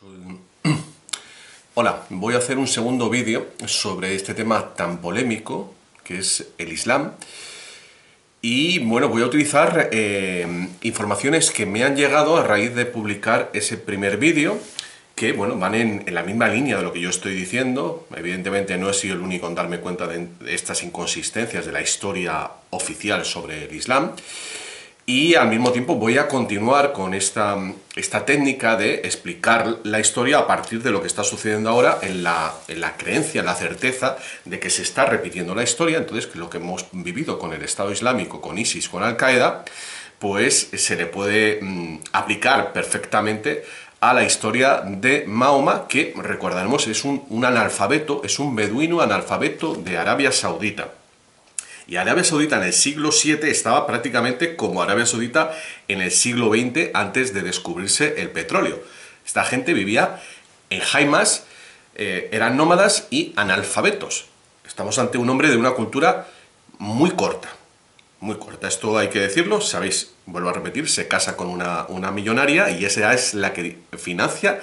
Soy- Hola, voy a hacer un segundo vídeo sobre este tema tan polémico que es el Islam. Y bueno, voy a utilizar informaciones que me han llegado a raíz de publicar ese primer vídeo, que bueno, van en la misma línea de lo que yo estoy diciendo. Evidentemente no he sido el único en darme cuenta de estas inconsistencias de la historia oficial sobre el Islam. Y al mismo tiempo voy a continuar con esta técnica de explicar la historia a partir de lo que está sucediendo ahora en la creencia, en la certeza de que se está repitiendo la historia. Entonces, que lo que hemos vivido con el Estado Islámico, con ISIS, con Al-Qaeda, pues se le puede aplicar perfectamente a la historia de Mahoma, que recordaremos es un analfabeto, es un beduino analfabeto de Arabia Saudita. Y Arabia Saudita en el siglo VII estaba prácticamente como Arabia Saudita en el siglo XX antes de descubrirse el petróleo. Esta gente vivía en jaimas, eran nómadas y analfabetos. Estamos ante un hombre de una cultura muy corta. Muy corta, esto hay que decirlo, sabéis, vuelvo a repetir, se casa con una millonaria y esa es la que financia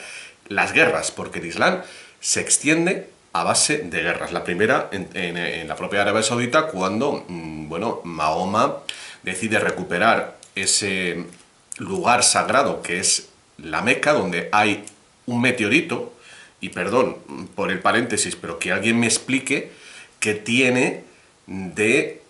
las guerras, porque el Islam se extiende a base de guerras. La primera en la propia Arabia Saudita, cuando bueno, Mahoma decide recuperar ese lugar sagrado que es la Meca, donde hay un meteorito, y perdón por el paréntesis, pero que alguien me explique qué tiene de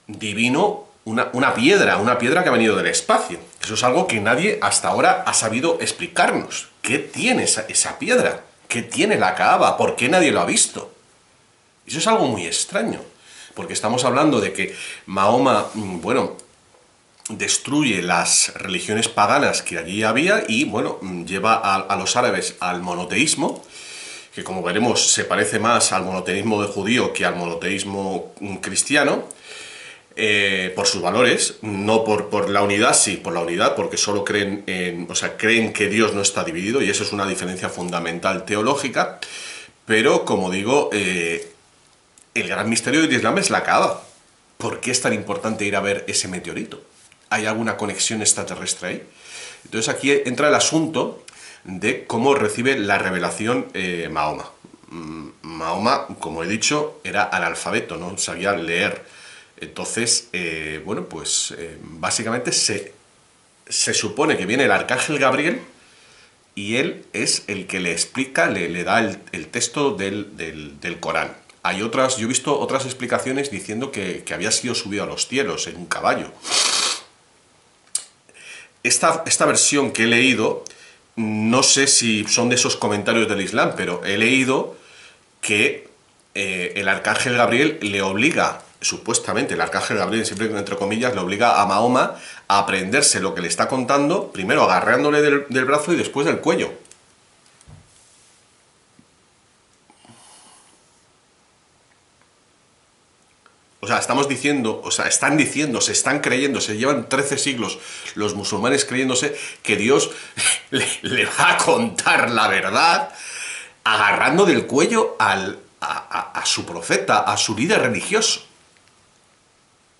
divino una piedra que ha venido del espacio. Eso es algo que nadie hasta ahora ha sabido explicarnos. ¿Qué tiene esa piedra? ¿Qué tiene la Kaaba? ¿Por qué nadie lo ha visto? Eso es algo muy extraño, porque estamos hablando de que Mahoma, bueno, destruye las religiones paganas que allí había y, bueno, lleva a los árabes al monoteísmo, que como veremos se parece más al monoteísmo de judío que al monoteísmo cristiano, por sus valores, no por la unidad, sí, por la unidad, porque solo creen creen que Dios no está dividido, y eso es una diferencia fundamental teológica, pero como digo, el gran misterio del Islam es la Kaaba. ¿Por qué es tan importante ir a ver ese meteorito? ¿Hay alguna conexión extraterrestre ahí? Entonces aquí entra el asunto de cómo recibe la revelación Mahoma. Mahoma, como he dicho, era analfabeto, no sabía leer. Entonces, bueno, pues básicamente se supone que viene el arcángel Gabriel y él es el que le explica, le da el texto del Corán. Yo he visto otras explicaciones diciendo que había sido subido a los cielos en un caballo. Esta versión que he leído, no sé si son de esos comentarios del Islam, pero he leído que el arcángel Gabriel le obliga, supuestamente el arcángel Gabriel, siempre entre comillas, le obliga a Mahoma a aprenderse lo que le está contando, primero agarrándole del brazo y después del cuello. O sea, estamos diciendo, o sea, están diciendo, se están creyendo, se llevan 13 siglos los musulmanes creyéndose que Dios le va a contar la verdad agarrando del cuello a su profeta, a su líder religioso.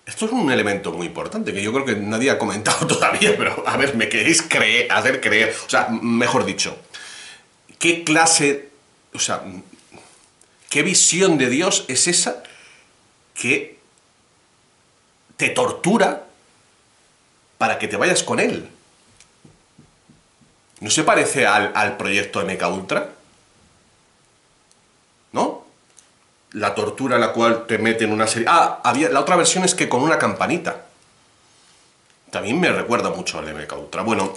Esto es un elemento muy importante que yo creo que nadie ha comentado todavía, pero a ver, me queréis hacer creer, o sea, mejor dicho, ¿qué clase, o sea, qué visión de Dios es esa que te tortura para que te vayas con él? ¿No se parece al proyecto MKUltra? ¿No? La tortura en la cual te meten una serie... la otra versión es que con una campanita. También me recuerda mucho al MKUltra. Bueno,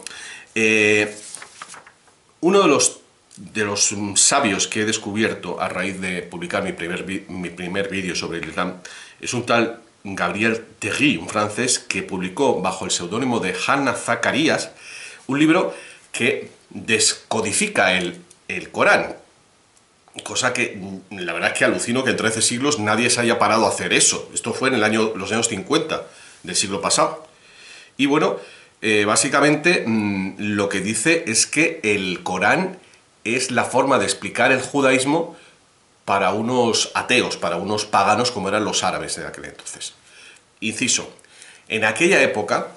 uno de los sabios que he descubierto a raíz de publicar mi primer vídeo sobre el Islam es un tal Gabriel Terry, un francés que publicó bajo el seudónimo de Hanna Zacarías un libro que descodifica el Corán. Cosa que, la verdad es que alucino que en 13 siglos nadie se haya parado a hacer eso. Esto fue en los años 50 del siglo pasado. Y bueno, básicamente lo que dice es que el Corán es la forma de explicar el judaísmo para unos ateos, para unos paganos como eran los árabes de aquel entonces. Inciso, en aquella época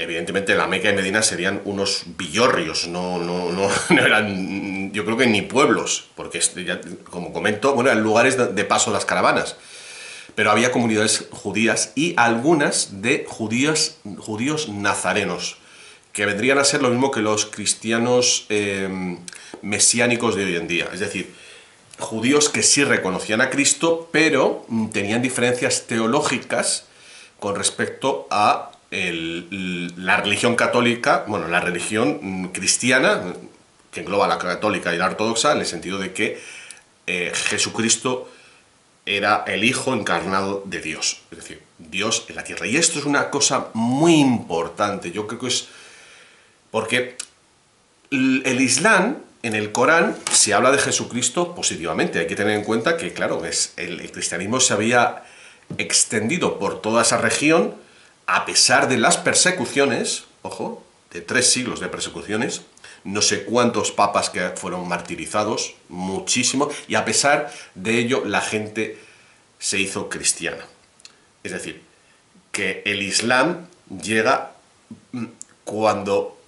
evidentemente la Meca y Medina serían unos villorrios, no eran, yo creo que ni pueblos, porque ya, como comento, bueno, eran lugares de paso de las caravanas. Pero había comunidades judías y algunas de judíos nazarenos, que vendrían a ser lo mismo que los cristianos mesiánicos de hoy en día. Es decir, judíos que sí reconocían a Cristo, pero tenían diferencias teológicas con respecto a la religión católica, bueno, la religión cristiana, que engloba la católica y la ortodoxa, en el sentido de que Jesucristo era el Hijo encarnado de Dios, es decir, Dios en la tierra. Y esto es una cosa muy importante, yo creo que es porque el Islam, en el Corán, se habla de Jesucristo positivamente. Hay que tener en cuenta que, claro, el cristianismo se había extendido por toda esa región, a pesar de las persecuciones, ojo, de 3 siglos de persecuciones, no sé cuántos papas que fueron martirizados, muchísimo, y a pesar de ello la gente se hizo cristiana. Es decir, que el Islam llega cuando,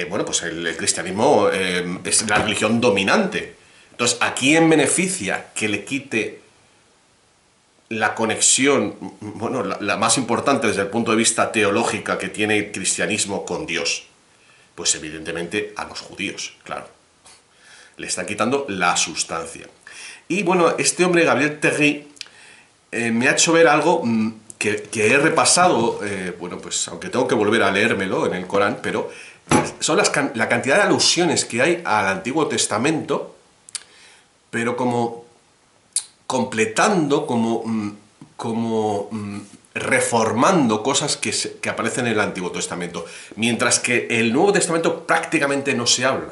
bueno, pues el cristianismo es la religión dominante. Entonces, ¿a quién beneficia que le quite la conexión, bueno, la más importante desde el punto de vista teológica que tiene el cristianismo con Dios? Pues evidentemente a los judíos, claro. Le están quitando la sustancia. Y bueno, este hombre, Gabriel Terry, me ha hecho ver algo que he repasado, bueno, pues aunque tengo que volver a leérmelo en el Corán, pero son la cantidad de alusiones que hay al Antiguo Testamento, pero como completando, como reformando cosas que aparecen en el Antiguo Testamento, mientras que el Nuevo Testamento prácticamente no se habla,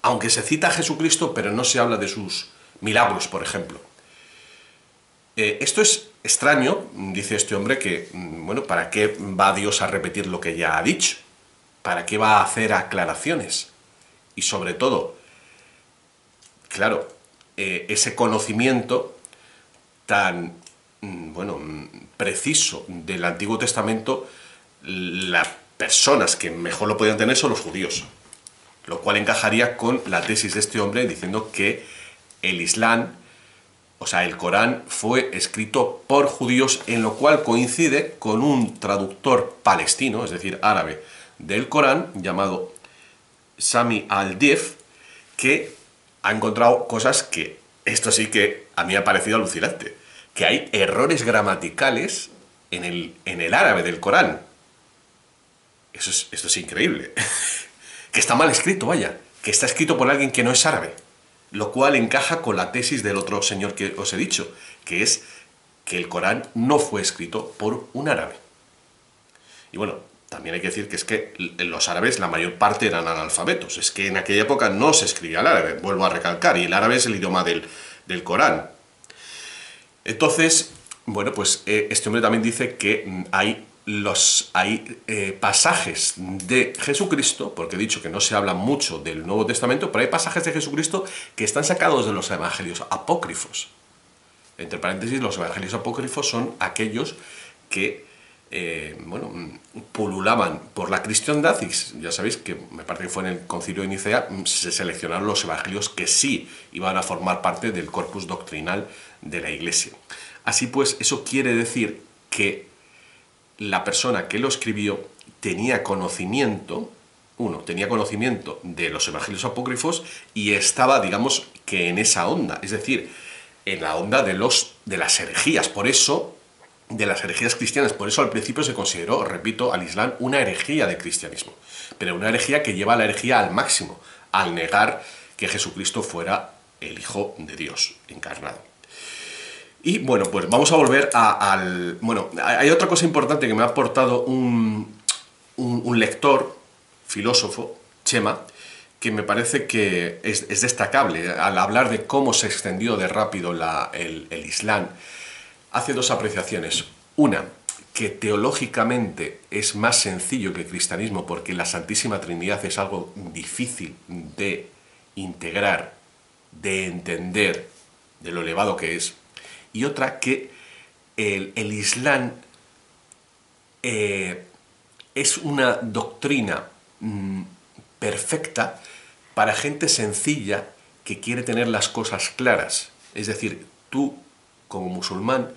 aunque se cita a Jesucristo, pero no se habla de sus milagros, por ejemplo. Esto es extraño, dice este hombre, que, bueno, ¿para qué va Dios a repetir lo que ya ha dicho? ¿Para qué va a hacer aclaraciones? Y sobre todo, claro, ese conocimiento tan, bueno, preciso del Antiguo Testamento, las personas que mejor lo podían tener son los judíos, lo cual encajaría con la tesis de este hombre diciendo que el Islam, o sea, el Corán, fue escrito por judíos, en lo cual coincide con un traductor palestino, es decir, árabe, del Corán, llamado Sami al-Dif, que ha encontrado cosas que, esto sí que a mí me ha parecido alucinante, que hay errores gramaticales en el árabe del Corán. Esto es increíble. Que está mal escrito, vaya, que está escrito por alguien que no es árabe, lo cual encaja con la tesis del otro señor que os he dicho, que es que el Corán no fue escrito por un árabe. Y bueno, también hay que decir que es que los árabes, la mayor parte eran analfabetos. Es que en aquella época no se escribía el árabe, vuelvo a recalcar, y el árabe es el idioma del Corán. Entonces, bueno, pues este hombre también dice que hay pasajes de Jesucristo, porque he dicho que no se habla mucho del Nuevo Testamento, pero hay pasajes de Jesucristo que están sacados de los evangelios apócrifos. Entre paréntesis, los evangelios apócrifos son aquellos que bueno, pululaban por la cristiandad, y ya sabéis que me parece que fue en el Concilio de Nicea, se seleccionaron los evangelios que sí iban a formar parte del corpus doctrinal de la Iglesia. Así pues, eso quiere decir que la persona que lo escribió tenía conocimiento, tenía conocimiento de los evangelios apócrifos y estaba, digamos, que en esa onda, es decir, en la onda de las herejías. Por eso, de las herejías cristianas, por eso al principio se consideró, repito, al Islam una herejía de cristianismo, pero una herejía que lleva la herejía al máximo, al negar que Jesucristo fuera el Hijo de Dios encarnado. Y bueno, pues vamos a volver al... Bueno, hay otra cosa importante que me ha aportado un lector, filósofo, Chema, que me parece que es destacable al hablar de cómo se extendió de rápido el Islam. Hace 2 apreciaciones. Una, que teológicamente es más sencillo que el cristianismo porque la Santísima Trinidad es algo difícil de integrar, de entender, de lo elevado que es. Y otra, que el Islam es una doctrina perfecta para gente sencilla que quiere tener las cosas claras. Es decir, tú, como musulmán,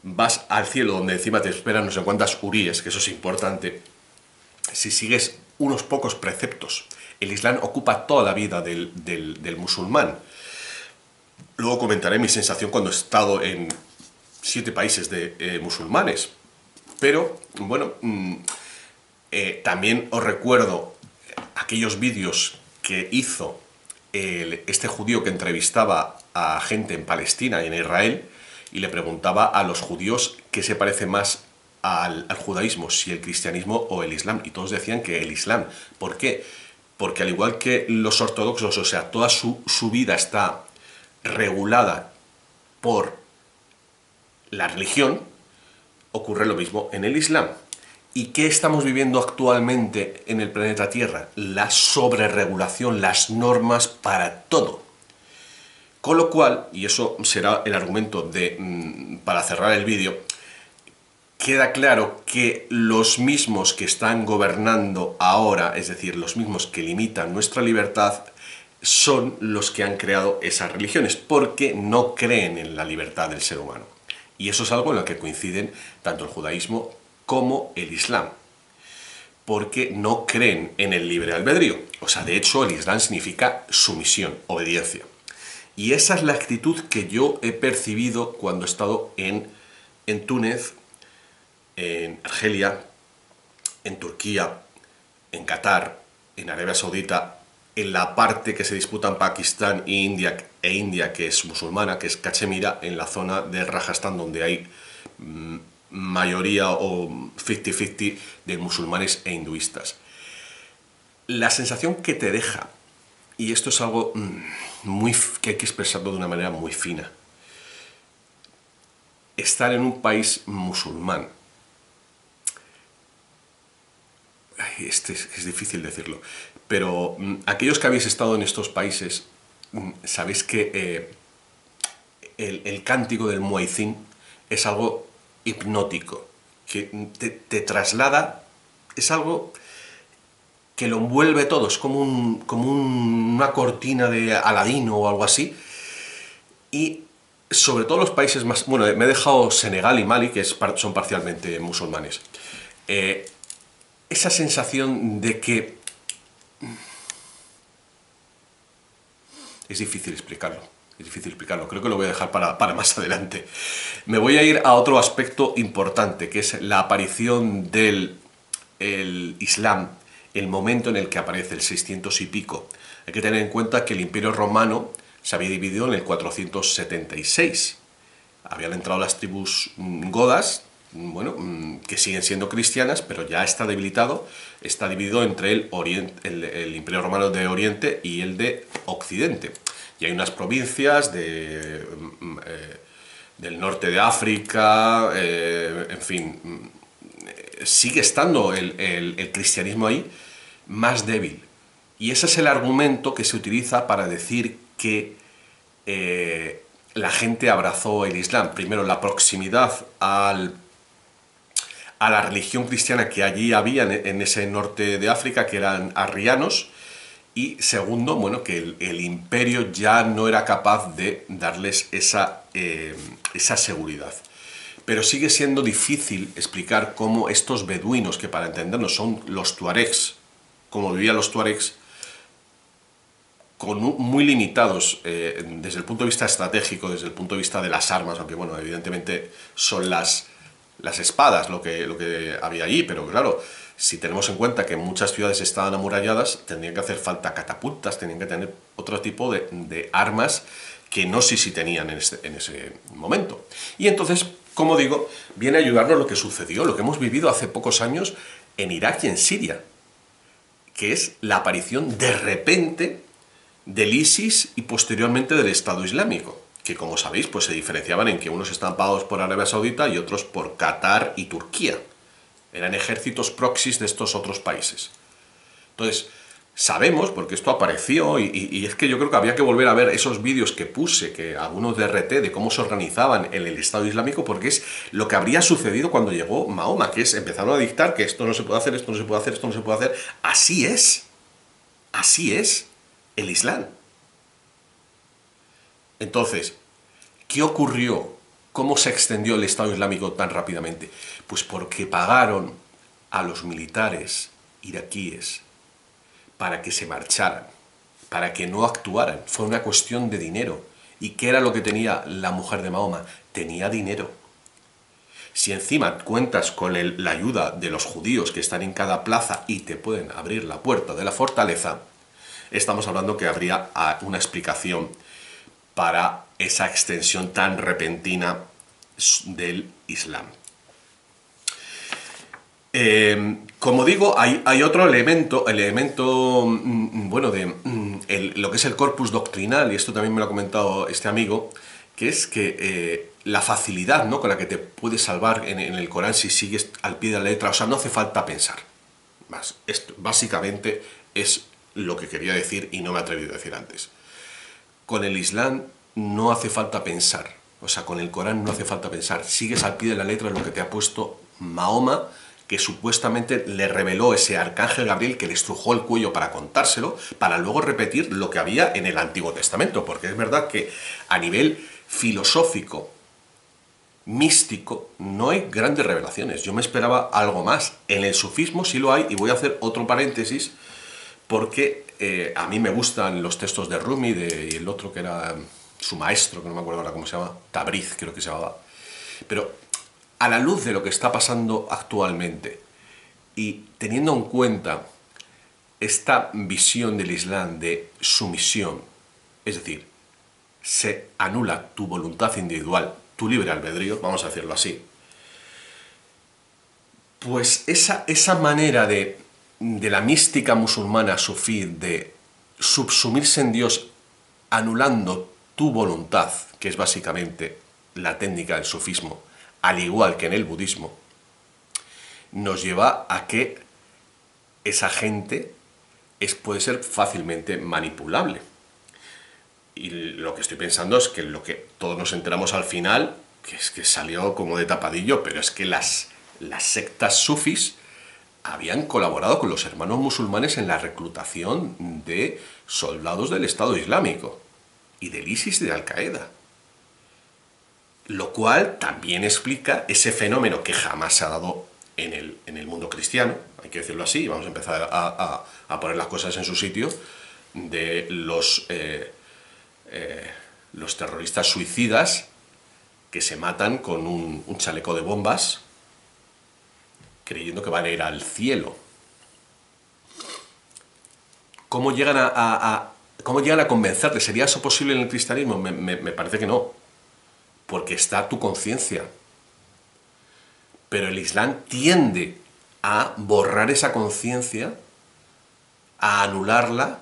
vas al cielo donde encima te esperan no sé cuántas huríes, que eso es importante, si sigues unos pocos preceptos. El Islam ocupa toda la vida del musulmán. Luego comentaré mi sensación cuando he estado en 7 países de musulmanes. Pero, bueno, también os recuerdo aquellos vídeos que hizo este judío que entrevistaba a gente en Palestina y en Israel y le preguntaba a los judíos qué se parece más al judaísmo, si el cristianismo o el islam, y todos decían que el islam. ¿Por qué? Porque al igual que los ortodoxos, o sea, toda su vida está regulada por la religión, ocurre lo mismo en el islam. ¿Y qué estamos viviendo actualmente en el planeta Tierra? La sobreregulación, las normas para todo. Con lo cual, y eso será el argumento para cerrar el vídeo, queda claro que los mismos que están gobernando ahora, es decir, los mismos que limitan nuestra libertad, son los que han creado esas religiones, porque no creen en la libertad del ser humano. Y eso es algo en lo que coinciden tanto el judaísmo como el islam, porque no creen en el libre albedrío. O sea, de hecho, el islam significa sumisión, obediencia. Y esa es la actitud que yo he percibido cuando he estado en Túnez, en Argelia, en Turquía, en Qatar, en Arabia Saudita, en la parte que se disputa en Pakistán e India, que es musulmana, que es Cachemira, en la zona de Rajastán, donde hay mayoría o 50-50 de musulmanes e hinduistas. La sensación que te deja, y esto es algo que hay que expresarlo de una manera muy fina, estar en un país musulmán, es difícil decirlo, pero aquellos que habéis estado en estos países sabéis que el cántico del muezzin es algo hipnótico, que te traslada, es algo que lo envuelve todo, es como una cortina de Aladino o algo así. Y sobre todo los países más... Bueno, me he dejado Senegal y Mali, que son parcialmente musulmanes. Esa sensación de que... Es difícil explicarlo. Creo que lo voy a dejar para más adelante. Me voy a ir a otro aspecto importante, que es la aparición del Islam, el momento en el que aparece, el 600 y pico. Hay que tener en cuenta que el Imperio Romano se había dividido en el 476. Habían entrado las tribus godas, bueno, que siguen siendo cristianas, pero ya está debilitado. Está dividido entre el Imperio Romano de Oriente y el de Occidente. Y hay unas provincias del norte de África, en fin, sigue estando el cristianismo ahí más débil. Y ese es el argumento que se utiliza para decir que la gente abrazó el Islam. Primero, la proximidad a la religión cristiana que allí había en ese norte de África, que eran arrianos. Y segundo, bueno, que el imperio ya no era capaz de darles esa seguridad. Pero sigue siendo difícil explicar cómo estos beduinos, que para entendernos son los tuaregs, como vivían los tuaregs, muy limitados desde el punto de vista estratégico, desde el punto de vista de las armas, aunque bueno, evidentemente son las espadas lo que había allí, pero claro, si tenemos en cuenta que muchas ciudades estaban amuralladas, tendrían que hacer falta catapultas, tendrían que tener otro tipo de armas que no sé si tenían en ese momento. Y entonces, como digo, viene a ayudarnos lo que sucedió, lo que hemos vivido hace pocos años en Irak y en Siria, que es la aparición de repente del ISIS y posteriormente del Estado Islámico, que como sabéis pues se diferenciaban en que unos estaban pagados por Arabia Saudita y otros por Qatar y Turquía. Eran ejércitos proxys de estos otros países. Entonces, Sabemos, porque esto apareció, y es que yo creo que había que volver a ver esos vídeos que puse, que algunos de RT, de cómo se organizaban en el Estado Islámico, porque es lo que habría sucedido cuando llegó Mahoma, que es empezaron a dictar que esto no se puede hacer, esto no se puede hacer, esto no se puede hacer. Así es el Islam. Entonces, ¿qué ocurrió? ¿Cómo se extendió el Estado Islámico tan rápidamente? Pues porque pagaron a los militares iraquíes para que se marcharan, para que no actuaran. Fue una cuestión de dinero. ¿Y qué era lo que tenía la mujer de Mahoma? Tenía dinero. Si encima cuentas con la ayuda de los judíos que están en cada plaza y te pueden abrir la puerta de la fortaleza, estamos hablando que habría una explicación para esa extensión tan repentina del Islam. Como digo, hay otro elemento, bueno, de lo que es el corpus doctrinal, y esto también me lo ha comentado este amigo, que es que la facilidad, ¿no?, con la que te puedes salvar en el Corán si sigues al pie de la letra, o sea, no hace falta pensar. Esto básicamente es lo que quería decir y no me he atrevido a decir antes. Con el Islam no hace falta pensar, o sea, con el Corán no hace falta pensar, sigues al pie de la letra lo que te ha puesto Mahoma, que supuestamente le reveló ese arcángel Gabriel que le estrujó el cuello para contárselo, para luego repetir lo que había en el Antiguo Testamento, porque es verdad que a nivel filosófico, místico, no hay grandes revelaciones. Yo me esperaba algo más. En el sufismo sí lo hay, y voy a hacer otro paréntesis, porque a mí me gustan los textos de Rumi y el otro que era su maestro, que no me acuerdo ahora cómo se llama, Tabriz creo que se llamaba. Pero a la luz de lo que está pasando actualmente y teniendo en cuenta esta visión del Islam de sumisión, es decir, se anula tu voluntad individual, tu libre albedrío, vamos a decirlo así, pues esa manera de la mística musulmana sufí de subsumirse en Dios anulando tu voluntad, que es básicamente la técnica del sufismo, al igual que en el budismo, nos lleva a que esa gente puede ser fácilmente manipulable. Y lo que estoy pensando es que lo que todos nos enteramos al final, que es que salió como de tapadillo, pero es que las sectas sufis habían colaborado con los hermanos musulmanes en la reclutación de soldados del Estado Islámico y del ISIS y de Al-Qaeda. Lo cual también explica ese fenómeno que jamás se ha dado en el mundo cristiano, hay que decirlo así, vamos a empezar a poner las cosas en su sitio, de los terroristas suicidas que se matan con un chaleco de bombas creyendo que van a ir al cielo. ¿Cómo llegan cómo llegan a convencerte? ¿Sería eso posible en el cristianismo? Me parece que no, porque está tu conciencia. Pero el Islam tiende a borrar esa conciencia, a anularla,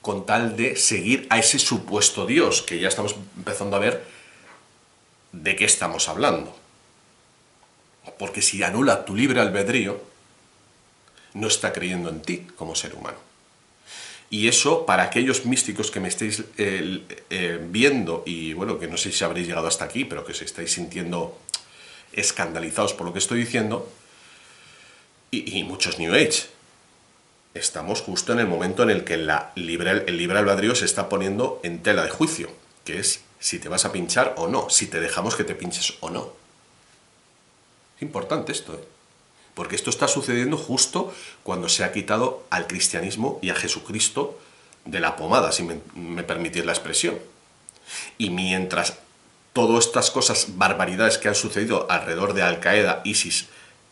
con tal de seguir a ese supuesto Dios, que ya estamos empezando a ver de qué estamos hablando. Porque si anula tu libre albedrío, no está creyendo en ti como ser humano. Y eso, para aquellos místicos que me estéis viendo, y bueno, que no sé si habréis llegado hasta aquí, pero que os estáis sintiendo escandalizados por lo que estoy diciendo, y muchos New Age, estamos justo en el momento en el que el libre albedrío se está poniendo en tela de juicio, que es si te vas a pinchar o no, si te dejamos que te pinches o no. Es importante esto, ¿eh? Porque esto está sucediendo justo cuando se ha quitado al cristianismo y a Jesucristo de la pomada, si me permitís la expresión. Y mientras todas estas cosas, barbaridades que han sucedido alrededor de Al-Qaeda, ISIS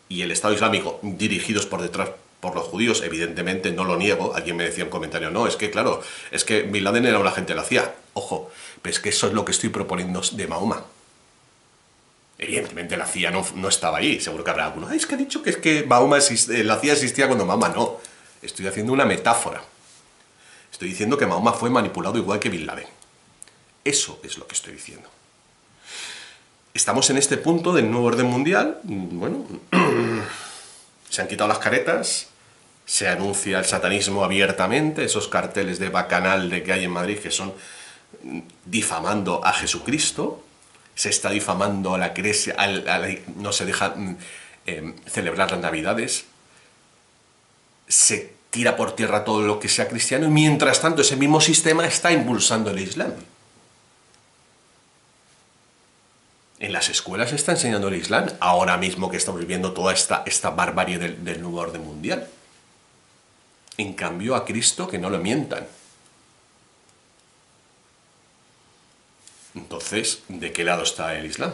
y el Estado Islámico, dirigidos por detrás por los judíos, evidentemente no lo niego. Alguien me decía en un comentario, no, es que claro, es que Bin Laden era un agente de la CIA. Ojo, pero es que eso es lo que estoy proponiendo de Mahoma. Evidentemente la CIA no estaba ahí, seguro que habrá alguno. Es que ha dicho que es que Mahoma la CIA existía cuando Mahoma no. Estoy haciendo una metáfora. Estoy diciendo que Mahoma fue manipulado igual que Bin Laden. Eso es lo que estoy diciendo. Estamos en este punto del nuevo orden mundial. Bueno, se han quitado las caretas, se anuncia el satanismo abiertamente, esos carteles de bacanal de que hay en Madrid que son difamando a Jesucristo, se está difamando a la iglesia, no se deja celebrar las Navidades, se tira por tierra todo lo que sea cristiano y mientras tanto ese mismo sistema está impulsando el Islam. En las escuelas se está enseñando el Islam, ahora mismo que estamos viviendo toda esta barbarie del nuevo orden mundial. En cambio a Cristo que no lo mientan. Entonces, ¿de qué lado está el Islam?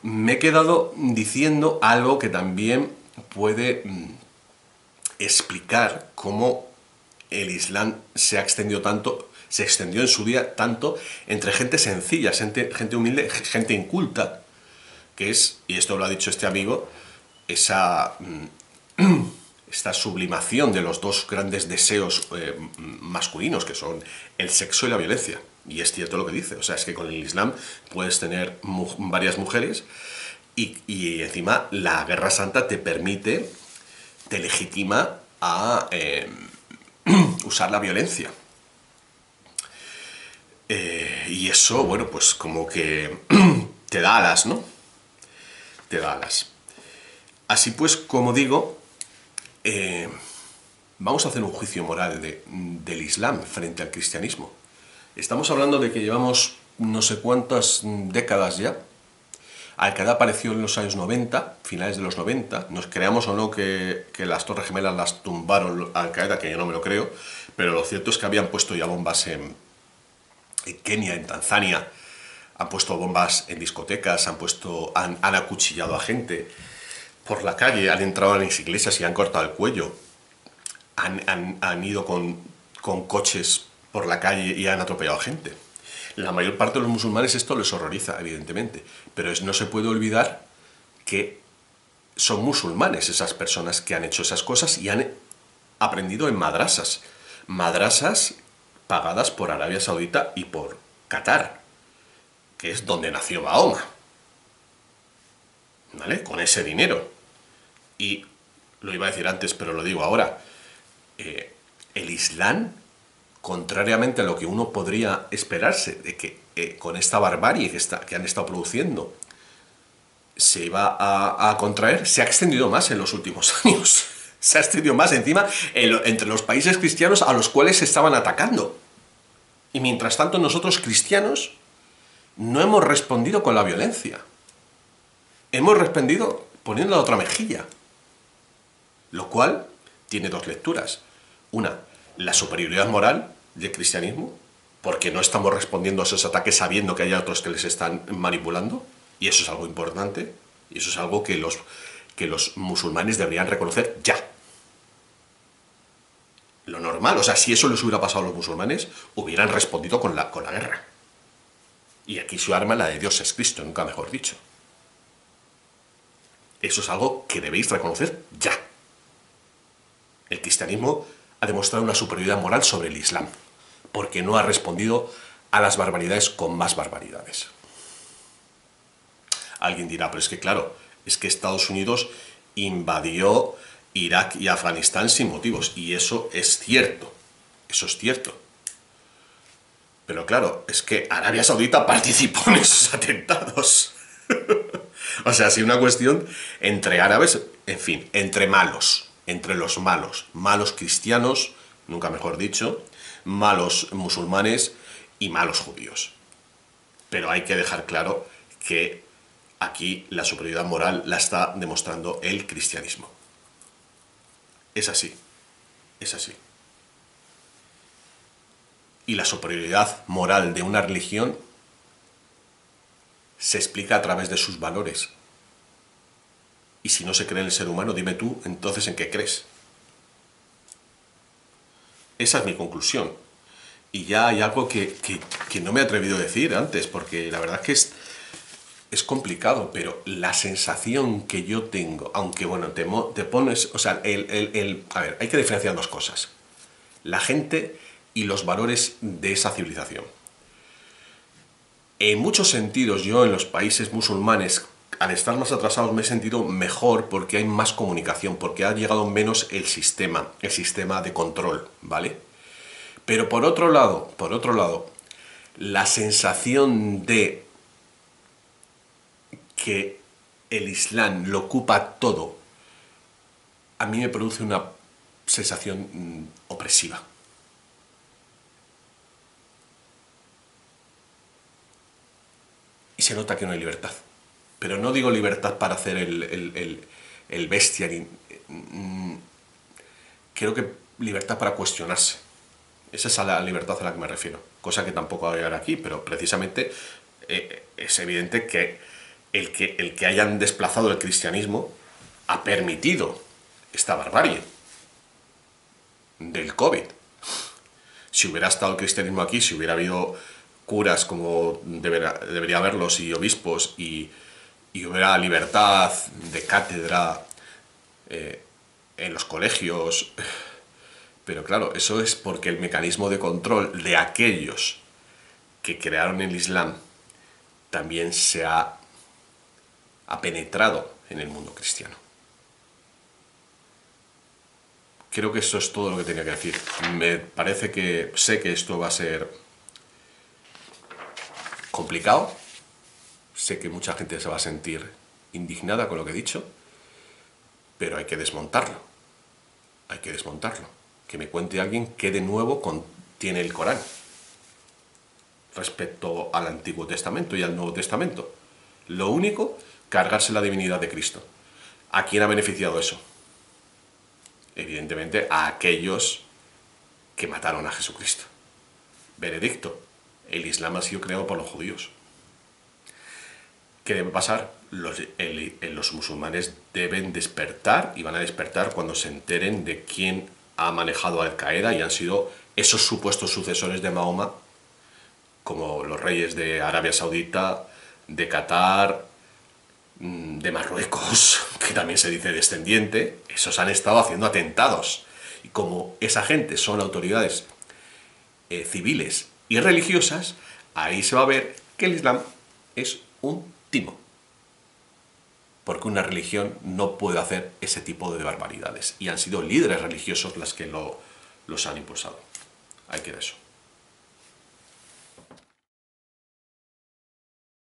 Me he quedado diciendo algo que también puede explicar cómo el Islam se extendió en su día tanto entre gente sencilla, gente humilde, gente inculta, que es, y esto lo ha dicho este amigo, esta sublimación de los dos grandes deseos masculinos, que son el sexo y la violencia. Y es cierto lo que dice, o sea, es que con el Islam puedes tener varias mujeres y encima la Guerra Santa te legitima a usar la violencia. Y eso, bueno, pues como que te da alas, ¿no? Te da alas. Así pues, como digo, vamos a hacer un juicio moral del Islam frente al cristianismo. Estamos hablando de que llevamos no sé cuántas décadas ya. Al-Qaeda apareció en los años 90, finales de los 90. Nos creamos o no que las Torres Gemelas las tumbaron Al-Qaeda, que yo no me lo creo, pero lo cierto es que habían puesto ya bombas en Kenia, en Tanzania, han puesto bombas en discotecas, han acuchillado a gente por la calle, han entrado en las iglesias y han cortado el cuello, han ido con coches por la calle y han atropellado a gente. La mayor parte de los musulmanes esto les horroriza, evidentemente, pero no se puede olvidar que son musulmanes esas personas que han hecho esas cosas y han aprendido en madrasas pagadas por Arabia Saudita y por Qatar, que es donde nació Mahoma, ¿vale? Con ese dinero. Y lo iba a decir antes, pero lo digo ahora, el Islam, contrariamente a lo que uno podría esperarse, de que con esta barbarie que han estado produciendo se iba a contraer, se ha extendido más en los últimos años. Se ha extendido más encima entre los países cristianos a los cuales se estaban atacando. Y mientras tanto nosotros cristianos no hemos respondido con la violencia. Hemos respondido poniendo la otra mejilla. Lo cual tiene dos lecturas. Una, la superioridad moral del cristianismo, porque no estamos respondiendo a esos ataques sabiendo que hay otros que les están manipulando, y eso es algo importante, y eso es algo que los musulmanes deberían reconocer ya. Lo normal, o sea, si eso les hubiera pasado a los musulmanes, hubieran respondido con la guerra. Y aquí su arma, la de Dios es Cristo, nunca mejor dicho. Eso es algo que debéis reconocer ya. El cristianismo ha demostrado una superioridad moral sobre el Islam, porque no ha respondido a las barbaridades con más barbaridades. Alguien dirá, pero es que claro, es que Estados Unidos invadió Irak y Afganistán sin motivos, y eso es cierto, Pero claro, es que Arabia Saudita participó en esos atentados. O sea, ha sido una cuestión entre árabes, en fin, entre los malos cristianos, nunca mejor dicho, malos musulmanes y malos judíos. Pero hay que dejar claro que aquí la superioridad moral la está demostrando el cristianismo. Es así, es así. Y la superioridad moral de una religión se explica a través de sus valores. Y si no se cree en el ser humano, dime tú, entonces, ¿en qué crees? Esa es mi conclusión. Y ya hay algo que no me he atrevido a decir antes, porque la verdad es que es complicado, pero la sensación que yo tengo, aunque bueno, te pones, o sea, a ver, hay que diferenciar dos cosas. La gente y los valores de esa civilización. En muchos sentidos, yo en los países musulmanes al estar más atrasados me he sentido mejor porque hay más comunicación, porque ha llegado menos el sistema de control, ¿vale? Pero por otro lado, la sensación de que el Islam lo ocupa todo, a mí me produce una sensación opresiva. Y se nota que no hay libertad. Pero no digo libertad para hacer el bestia. Creo que libertad para cuestionarse. Esa es la libertad a la que me refiero. Cosa que tampoco voy a llegar aquí, pero precisamente es evidente que el que hayan desplazado el cristianismo ha permitido esta barbarie del COVID. Si hubiera estado el cristianismo aquí, si hubiera habido curas como debería haberlos y obispos y hubiera libertad de cátedra en los colegios, pero claro, eso es porque el mecanismo de control de aquellos que crearon el Islam también se ha penetrado en el mundo cristiano. Creo que eso es todo lo que tenía que decir. Me parece que sé que esto va a ser complicado. Sé que mucha gente se va a sentir indignada con lo que he dicho, pero hay que desmontarlo. Hay que desmontarlo. Que me cuente alguien qué de nuevo contiene el Corán respecto al Antiguo Testamento y al Nuevo Testamento. Lo único, cargarse la divinidad de Cristo. ¿A quién ha beneficiado eso? Evidentemente a aquellos que mataron a Jesucristo. Veredicto: el Islam ha sido creado por los judíos. ¿Qué debe pasar? Los musulmanes deben despertar, y van a despertar cuando se enteren de quién ha manejado a Al-Qaeda y han sido esos supuestos sucesores de Mahoma, como los reyes de Arabia Saudita, de Qatar, de Marruecos, que también se dice descendiente. Esos han estado haciendo atentados. Y como esa gente son autoridades civiles y religiosas, ahí se va a ver que el Islam es un timo. Porque una religión no puede hacer ese tipo de barbaridades. Y han sido líderes religiosos los que los han impulsado. Ahí queda eso.